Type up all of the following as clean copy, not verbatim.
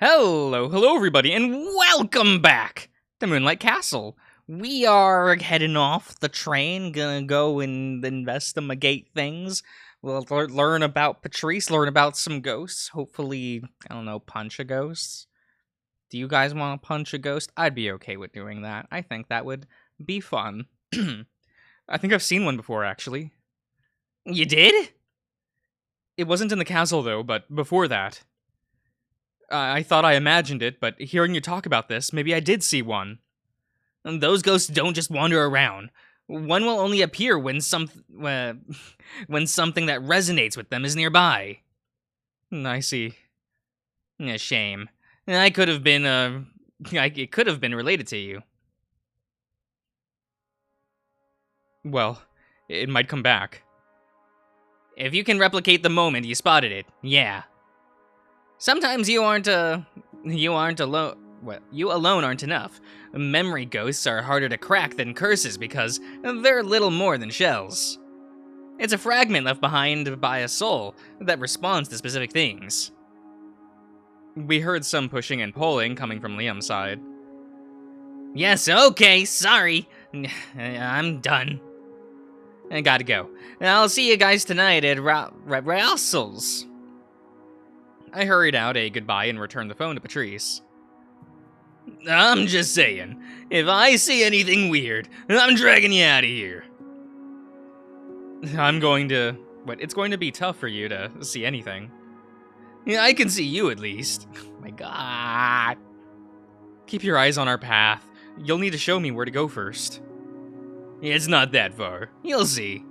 Hello everybody, and welcome back to Moonlight Castle. We are heading off the train, gonna go and investigate things. We'll learn about Patrice, learn about some ghosts. Hopefully, I don't know, punch a ghost. Do you guys want to punch a ghost? I'd be okay with doing that. I think that would be fun. I think I've seen one before, actually. You did? It wasn't in the castle, though, but before that. I thought I imagined it, but hearing you talk about this, maybe I did see one. And those ghosts don't just wander around. One will only appear when when something that resonates with them is nearby. I see. A shame. I could have been, it could have been related to you. Well, it might come back. If you can replicate the moment you spotted it, yeah. Sometimes you aren't alone. Well, you alone aren't enough. Memory ghosts are harder to crack than curses because they're little more than shells. It's a fragment left behind by a soul that responds to specific things. We heard some pushing and pulling coming from Liam's side. Yes, okay, sorry. I'm done. I gotta go. I'll see you guys tonight at rehearsals. I hurried out a goodbye and returned the phone to Patrice. I'm just saying, if I see anything weird, I'm dragging you out of here. It's going to be tough for you to see anything. Yeah, I can see you at least. Oh my god. Keep your eyes on our path. You'll need to show me where to go first. It's not that far. You'll see.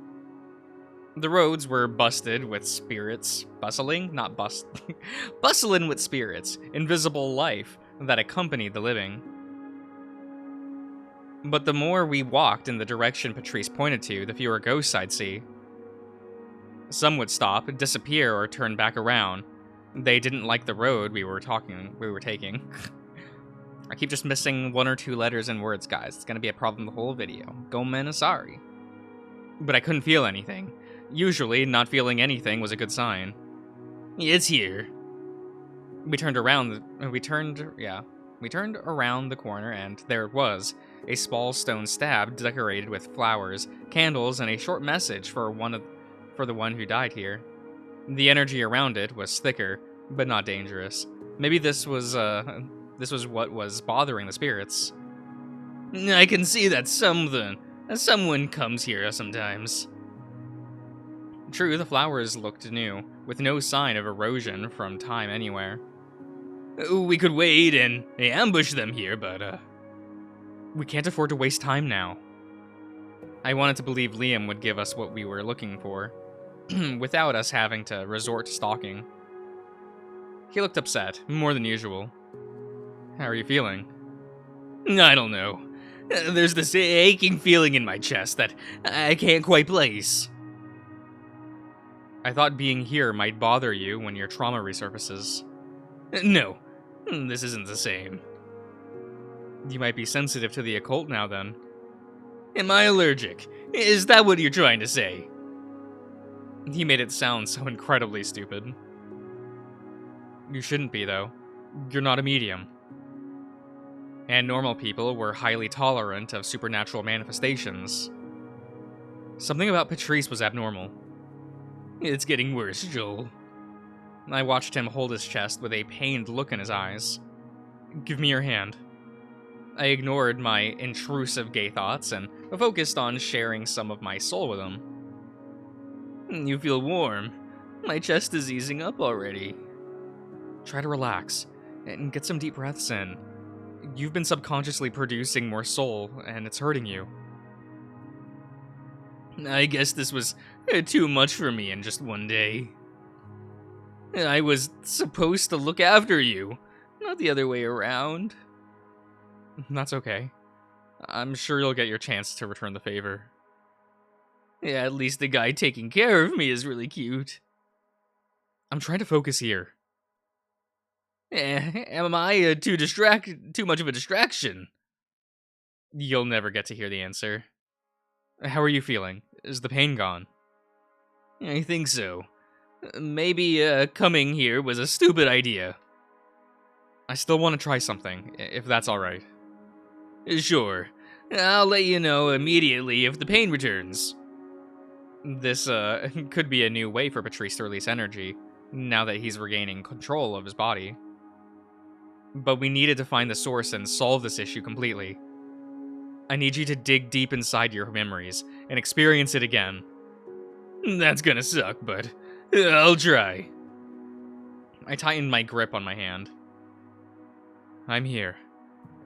The roads were busted with spirits, bustling with spirits, invisible life that accompanied the living. But the more we walked in the direction Patrice pointed to, the fewer ghosts I'd see. Some would stop, disappear, or turn back around. They didn't like the road we were taking. I keep just missing one or two letters and words, guys. It's gonna be a problem the whole video. Gomen sorry. But I couldn't feel anything. Usually, not feeling anything was a good sign. It's here. We turned around the corner, and there it was, a small stone stab decorated with flowers, candles, and a short message for the one who died here. The energy around it was thicker, but not dangerous. Maybe this was what was bothering the spirits. I can see that someone comes here sometimes. True, the flowers looked new, with no sign of erosion from time anywhere. We could wait and ambush them here, but we can't afford to waste time now. I wanted to believe Liam would give us what we were looking for, without us having to resort to stalking. He looked upset, more than usual. How are you feeling? I don't know. There's this aching feeling in my chest that I can't quite place. I thought being here might bother you when your trauma resurfaces. No, this isn't the same. You might be sensitive to the occult now, then. Am I allergic? Is that what you're trying to say? He made it sound so incredibly stupid. You shouldn't be, though. You're not a medium. And normal people were highly tolerant of supernatural manifestations. Something about Patrice was abnormal. It's getting worse, Joel. I watched him hold his chest with a pained look in his eyes. Give me your hand. I ignored my intrusive gay thoughts and focused on sharing some of my soul with him. You feel warm. My chest is easing up already. Try to relax and get some deep breaths in. You've been subconsciously producing more soul, and it's hurting you. I guess this was too much for me in just one day. I was supposed to look after you, not the other way around. That's okay. I'm sure you'll get your chance to return the favor. Yeah, at least the guy taking care of me is really cute. I'm trying to focus here. Am I too much of a distraction? You'll never get to hear the answer. How are you feeling? Is the pain gone? I think so. Maybe coming here was a stupid idea. I still want to try something, if that's alright. Sure. I'll let you know immediately if the pain returns. This, could be a new way for Patrice to release energy, now that he's regaining control of his body. But we needed to find the source and solve this issue completely. I need you to dig deep inside your memories and experience it again. That's gonna suck, but I'll try. I tightened my grip on my hand. I'm here.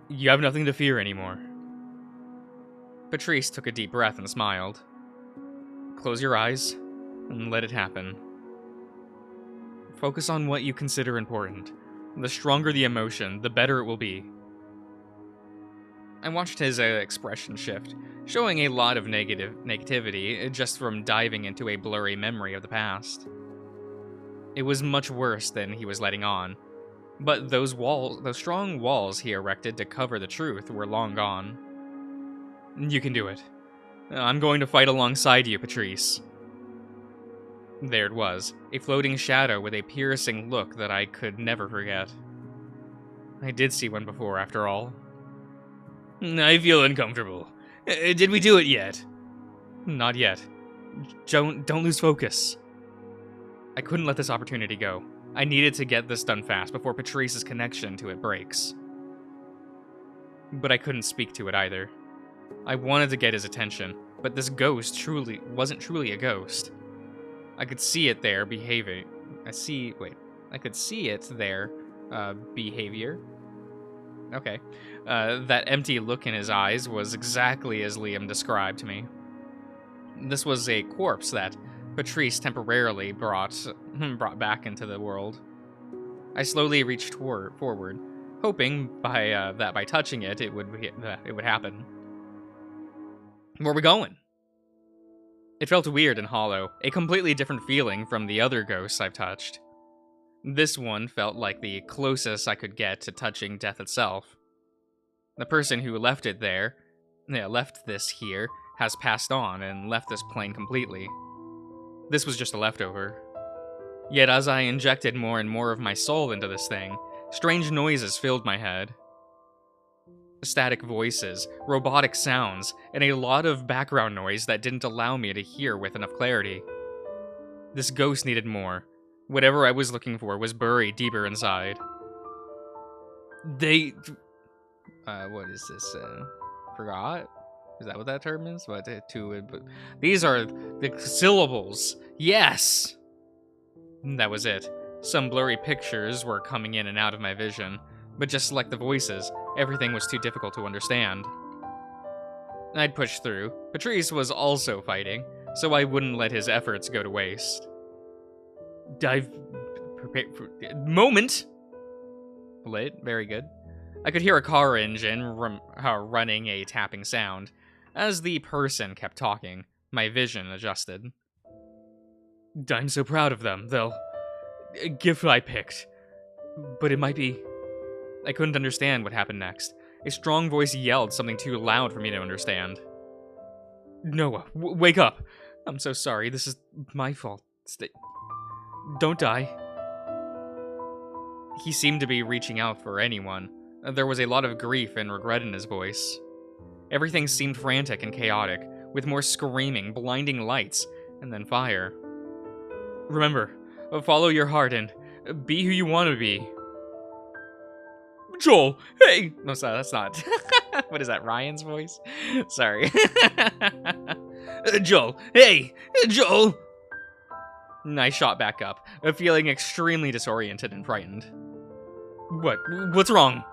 You have nothing to fear anymore. Patrice took a deep breath and smiled. Close your eyes and let it happen. Focus on what you consider important. The stronger the emotion, the better it will be. I watched his expression shift, showing a lot of negativity just from diving into a blurry memory of the past. It was much worse than he was letting on, but those strong walls he erected to cover the truth were long gone. You can do it. I'm going to fight alongside you, Patrice. There it was, a floating shadow with a piercing look that I could never forget. I did see one before, after all. I feel uncomfortable. Did we do it yet? Not yet. Don't lose focus. I couldn't let this opportunity go. I needed to get this done fast before Patrice's connection to it breaks. But I couldn't speak to it either. I wanted to get his attention, but this ghost wasn't truly a ghost. I could see it there behaving. I could see it there, behavior. Okay. That empty look in his eyes was exactly as Liam described to me. This was a corpse that Patrice temporarily brought back into the world. I slowly reached forward, hoping that by touching it, it would happen. Where are we going? It felt weird and hollow, a completely different feeling from the other ghosts I've touched. This one felt like the closest I could get to touching death itself. The person who left this here, has passed on and left this plane completely. This was just a leftover. Yet as I injected more and more of my soul into this thing, strange noises filled my head. Static voices, robotic sounds, and a lot of background noise that didn't allow me to hear with enough clarity. This ghost needed more. Whatever I was looking for was buried deeper inside. What is this? Forgot? Is that what that term is? These are the syllables. Yes! That was it. Some blurry pictures were coming in and out of my vision, but just like the voices, everything was too difficult to understand. I'd pushed through. Patrice was also fighting, so I wouldn't let his efforts go to waste. Moment! Lit, very good. I could hear a car engine running a tapping sound. As the person kept talking, my vision adjusted. I'm so proud of them. They'll... A gift I picked. But it might be... I couldn't understand what happened next. A strong voice yelled something too loud for me to understand. Noah, wake up! I'm so sorry, this is my fault. Don't die. He seemed to be reaching out for anyone. There was a lot of grief and regret in his voice. Everything seemed frantic and chaotic, with more screaming, blinding lights, and then fire. Remember, follow your heart and be who you want to be. Joel, hey! No, sorry, that's not. What is that, Ryan's voice? Sorry. Joel, hey! Joel! I shot back up, feeling extremely disoriented and frightened. What's wrong?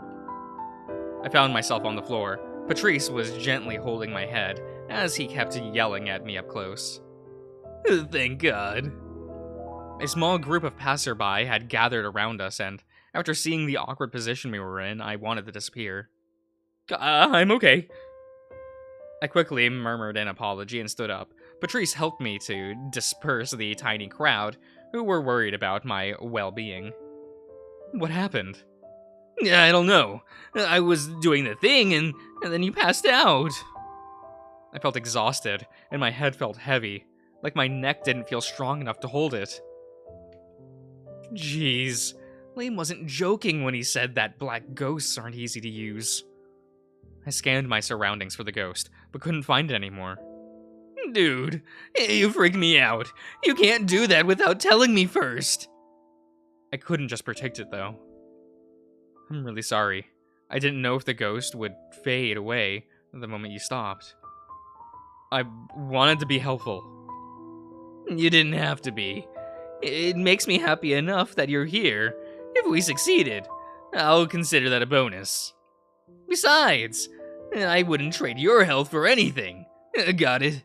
I found myself on the floor. Patrice was gently holding my head, as he kept yelling at me up close. Thank God. A small group of passerby had gathered around us, and after seeing the awkward position we were in, I wanted to disappear. I'm okay. I quickly murmured an apology and stood up. Patrice helped me to disperse the tiny crowd, who were worried about my well-being. What happened? I don't know. I was doing the thing, and then you passed out. I felt exhausted, and my head felt heavy, like my neck didn't feel strong enough to hold it. Jeez, Lane wasn't joking when he said that black ghosts aren't easy to use. I scanned my surroundings for the ghost, but couldn't find it anymore. Dude, you freaked me out. You can't do that without telling me first. I couldn't just predict it, though. I'm really sorry. I didn't know if the ghost would fade away the moment you stopped. I wanted to be helpful. You didn't have to be. It makes me happy enough that you're here. If we succeeded, I'll consider that a bonus. Besides, I wouldn't trade your health for anything. Got it?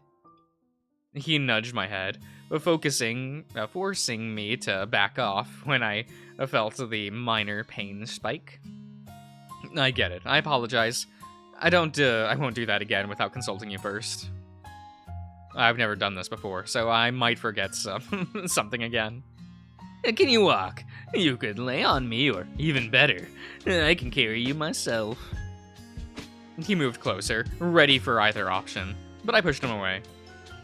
He nudged my head, forcing me to back off when I felt the minor pain spike. I get it. I apologize. I won't do that again without consulting you first. I've never done this before, so I might forget something again. Can you walk? You could lay on me, or even better, I can carry you myself. He moved closer, ready for either option, but I pushed him away.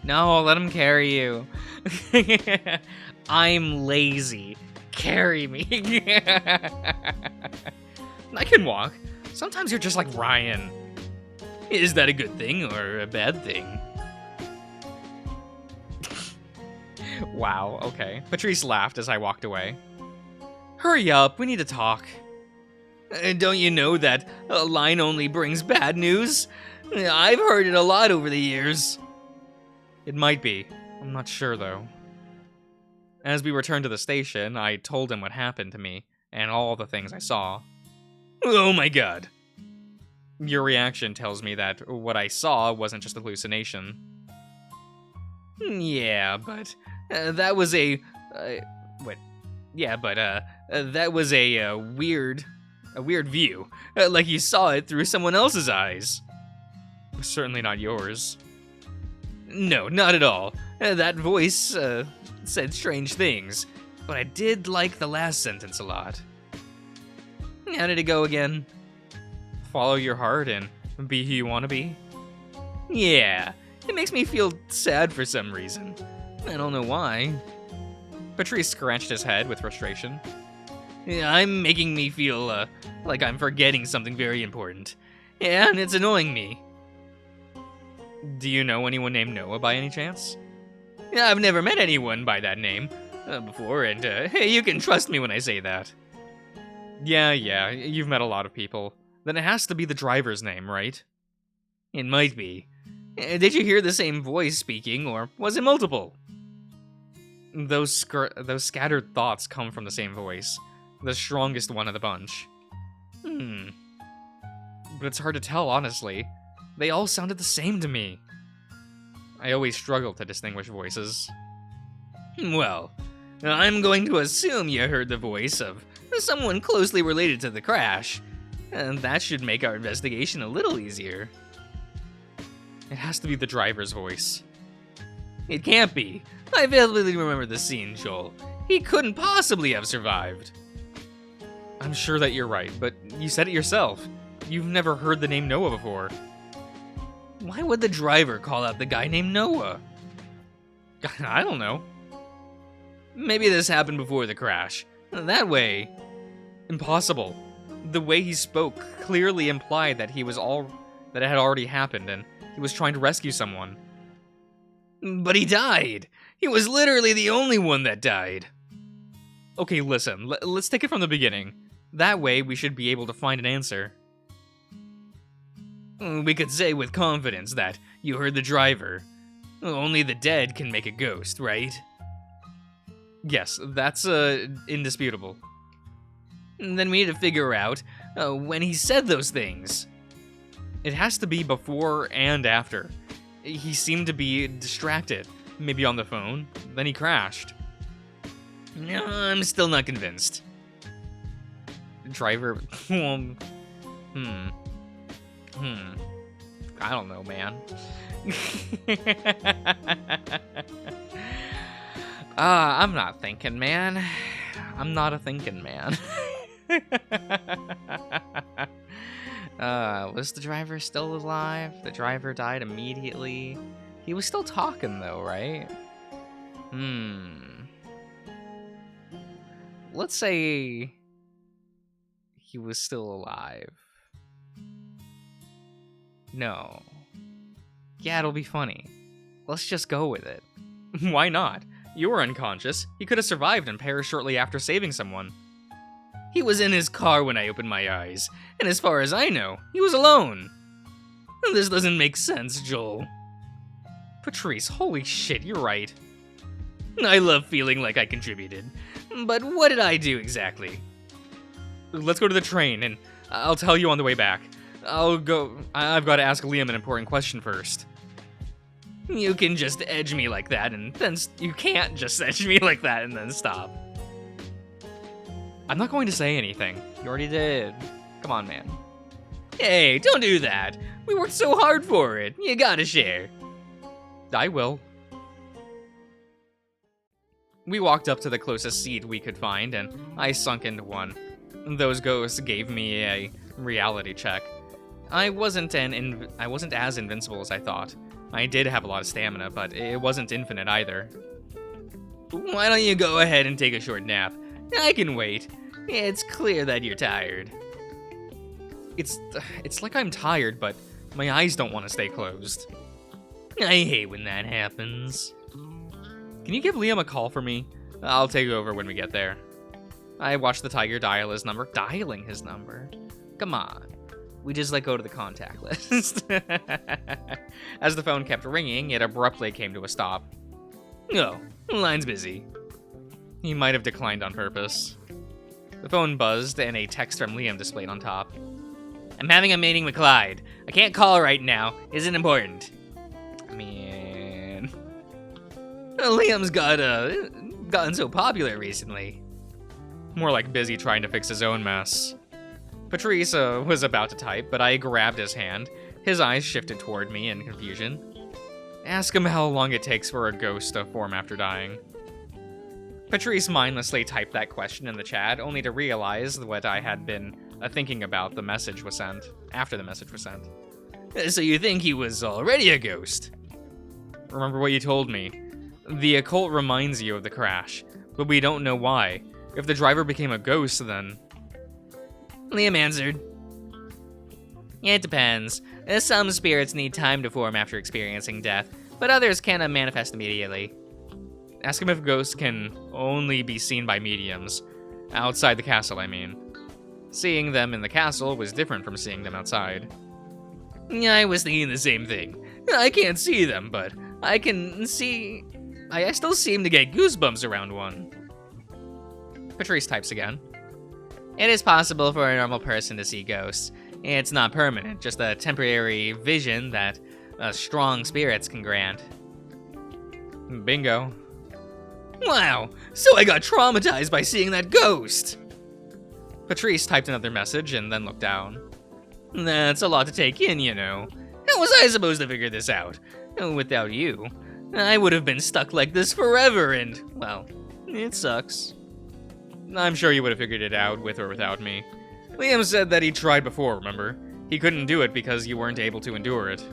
No, let him carry you. I'm lazy. Carry me. I can walk. Sometimes you're just like Ryan. Is that a good thing or a bad thing? Wow, okay. Patrice laughed as I walked away. Hurry up, we need to talk. Don't you know that a line only brings bad news? I've heard it a lot over the years. It might be. I'm not sure, though. As we returned to the station, I told him what happened to me, and all the things I saw. Oh my god. Your reaction tells me that what I saw wasn't just a hallucination. Yeah, but that was a... that was a weird view. Like you saw it through someone else's eyes. Certainly not yours. No, not at all. That voice said strange things, but I did like the last sentence a lot. How did it go again? Follow your heart and be who you want to be? Yeah, it makes me feel sad for some reason. I don't know why. Patrice scratched his head with frustration. I'm making me feel like I'm forgetting something very important. Yeah, and it's annoying me. Do you know anyone named Noah by any chance? I've never met anyone by that name before, and hey, you can trust me when I say that. Yeah, you've met a lot of people. Then it has to be the driver's name, right? It might be. Did you hear the same voice speaking, or was it multiple? Those scattered thoughts come from the same voice. The strongest one of the bunch. But it's hard to tell, honestly. They all sounded the same to me. I always struggle to distinguish voices. Well, I'm going to assume you heard the voice of someone closely related to the crash. And that should make our investigation a little easier. It has to be the driver's voice. It can't be. I vividly remember the scene, Joel. He couldn't possibly have survived. I'm sure that you're right, but you said it yourself. You've never heard the name Noah before. Why would the driver call out the guy named Noah? I don't know. Maybe this happened before the crash. That way... Impossible. The way he spoke clearly implied that that it had already happened and he was trying to rescue someone. But he died. He was literally the only one that died. Okay, listen. Let's take it from the beginning. That way we should be able to find an answer. We could say with confidence that you heard the driver. Only the dead can make a ghost, right? Yes, that's indisputable. Then we need to figure out when he said those things. It has to be before and after. He seemed to be distracted, maybe on the phone, then he crashed. No, I'm still not convinced. Driver, I don't know, man. I'm not thinking, man. I'm not a thinking man. Was the driver still alive? The driver died immediately. He was still talking though, right? Let's say he was still alive. No. Yeah, it'll be funny. Let's just go with it. Why not? You were unconscious. He could have survived and perished shortly after saving someone. He was in his car when I opened my eyes, and as far as I know, he was alone. This doesn't make sense, Joel. Patrice, holy shit, you're right. I love feeling like I contributed, but what did I do exactly? Let's go to the train, and I'll tell you on the way back. I've got to ask Liam an important question first. You can just edge me like that, and then you can't just edge me like that and then stop. I'm not going to say anything. You already did. Come on, man. Hey, don't do that. We worked so hard for it. You gotta share. I will. We walked up to the closest seat we could find, and I sunk into one. Those ghosts gave me a reality check. I wasn't as invincible as I thought. I did have a lot of stamina, but it wasn't infinite either. Why don't you go ahead and take a short nap? I can wait. It's clear that you're tired. It's like I'm tired, but my eyes don't want to stay closed. I hate when that happens. Can you give Liam a call for me? I'll take over when we get there. I watched the tiger dial his number. Dialing his number? Come on. We just go to the contact list. As the phone kept ringing, it abruptly came to a stop. Oh, line's busy. He might have declined on purpose. The phone buzzed, and a text from Liam displayed on top. I'm having a meeting with Clyde. I can't call right now. Isn't important. Man. Liam's gotten so popular recently. More like busy trying to fix his own mess. Patrice was about to type, but I grabbed his hand. His eyes shifted toward me in confusion. Ask him how long it takes for a ghost to form after dying. Patrice mindlessly typed that question in the chat, only to realize what I had been thinking about after the message was sent. So you think he was already a ghost? Remember what you told me. The occult reminds you of the crash, but we don't know why. If the driver became a ghost, then... Liam answered. It depends. Some spirits need time to form after experiencing death, but others can manifest immediately. Ask him if ghosts can only be seen by mediums. Outside the castle, I mean. Seeing them in the castle was different from seeing them outside. I was thinking the same thing. I can't see them, but I can see... I still seem to get goosebumps around one. Patrice types again. It is possible for a normal person to see ghosts. It's not permanent, just a temporary vision that strong spirits can grant. Bingo. Wow, so I got traumatized by seeing that ghost! Patrice typed another message and then looked down. That's a lot to take in, you know. How was I supposed to figure this out? Without you, I would have been stuck like this forever and, well, it sucks. I'm sure you would have figured it out with or without me. Liam said that he tried before, remember? He couldn't do it because you weren't able to endure it.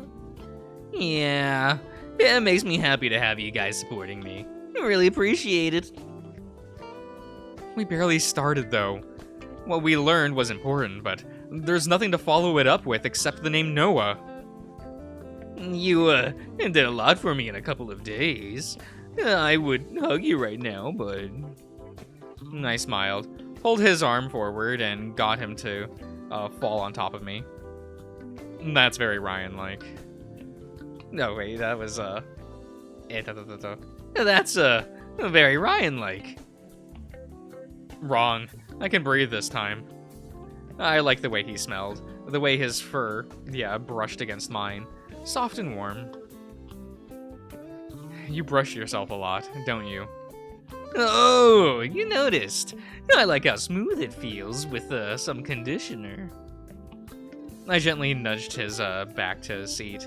Yeah, it makes me happy to have you guys supporting me. I really appreciate it. We barely started, though. What we learned was important, but there's nothing to follow it up with except the name Noah. You, did a lot for me in a couple of days. I would hug you right now, but... I smiled, pulled his arm forward, and got him to fall on top of me. That's very Ryan-like. No, wait, that was, That's, very Ryan-like. Wrong. I can breathe this time. I like the way he smelled. The way his fur, brushed against mine. Soft and warm. You brush yourself a lot, don't you? Oh, you noticed. I like how smooth it feels with some conditioner. I gently nudged his back to his seat.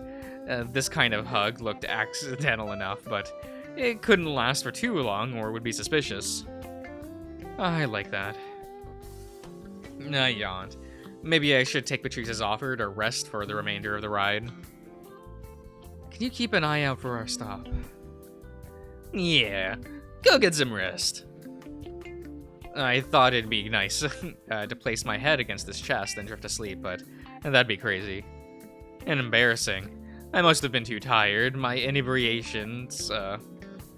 This kind of hug looked accidental enough, but it couldn't last for too long or would be suspicious. I like that. I yawned. Maybe I should take Patrice's offer to rest for the remainder of the ride. Can you keep an eye out for our stop? Yeah, go get some rest. I thought it'd be nice to place my head against this chest and drift asleep, but that'd be crazy. And embarrassing. I must have been too tired. My inebriations,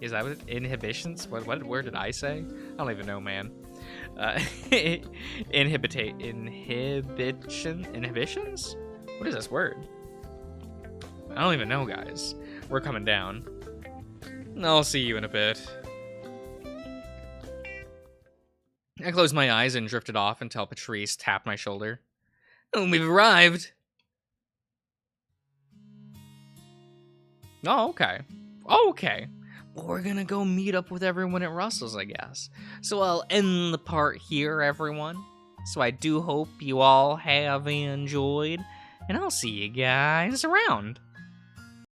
is that what inhibitions? What word did I say? I don't even know, man. Inhibitions? What is this word? I don't even know, guys. We're coming down. I'll see you in a bit. I closed my eyes and drifted off until Patrice tapped my shoulder. Oh, we've arrived. Oh, okay. Okay. Well, we're gonna go meet up with everyone at Russell's, I guess. So I'll end the part here, everyone. So I do hope you all have enjoyed, and I'll see you guys around.